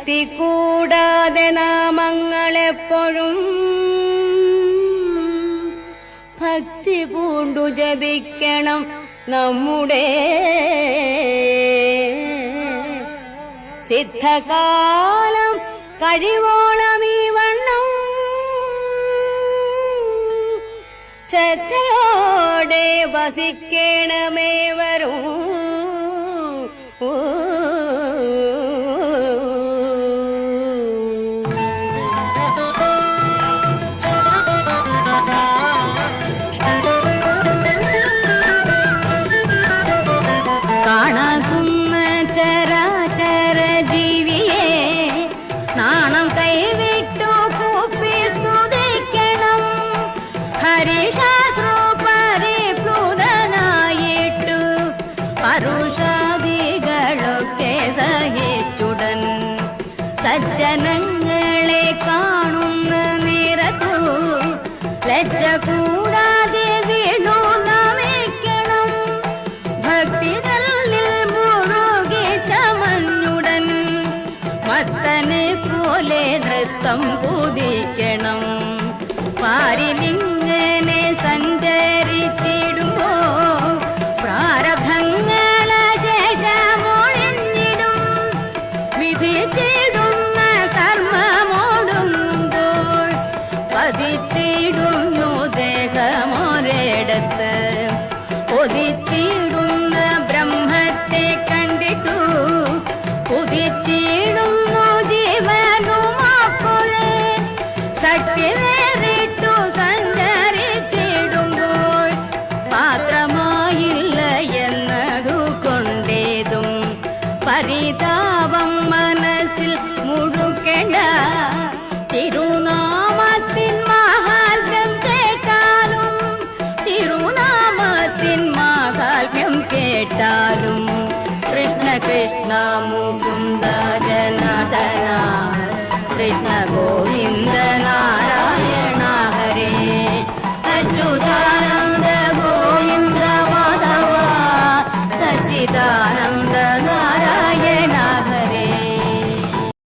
ഭക്തി കൂടാതെ നാമങ്ങളെപ്പോഴും ഭക്തി പൂണ്ടു ജപിക്കണം നമ്മുടെ സിദ്ധകാലം കഴിവോളം ഈ വണ്ണം ശ്രദ്ധയോടെ വസിക്കണമേ വരും. കാണാകുന്ന ചരാചര ജീവിയെ നാണം കൈവിട്ടു കൂപ്പി സ്തുതിക്കണം. ഹരിശാസ്ത്രോ പരിപ്ലൂതനായിട്ടു പരുഷാദികളൊക്കെ സഹിച്ചുടൻ സജ്ജനങ്ങളെ കാണുന്ന നേരത്തു ലജ്ജ കൂടാതെ വീണു നമിക്കണം. ഭക്തി മുഴുകി ചമഞ്ഞുടൻ മത്തനെ പോലെ നൃത്തം കുതിക്കണം. പാരിലിങ്ങനെ സഞ്ചരിച്ചിടുമ്പോ പ്രാരബ്ധങ്ങള ജയമൊഴിഞ്ഞിടും. വിധിച്ചിടുന്ന കർമ്മമോടുമ്പോൾ പതിച്ചിടുന്നു ദേഹമൊരിടത്ത്. ഒതിച്ചിടുന്ന ബ്രഹ്മത്തെ കണ്ടിട്ടു ഉദിച്ചിടുന്നു ജീവനുമാപ്പോഴേ. സത്യവേറിട്ടു സഞ്ചരിച്ചിടുമ്പോൾ പാത്രമായില്ല എന്നതു കൊണ്ടേതും പരിതാപം മനസ്സിൽ മുഴുക്കേണ്ട. തിരുനാമത്തിൻ മഹാത്മ്യം കേട്ടാലും തിരുനാമത്തിൻ മഹാത്മ്യം കേട്ടാലും കൃഷ്ണ കൃഷ്ണ മുകുന്ദ ജനാർദ്ദന കൃഷ്ണ ഗോവിന്ദ നാരായണ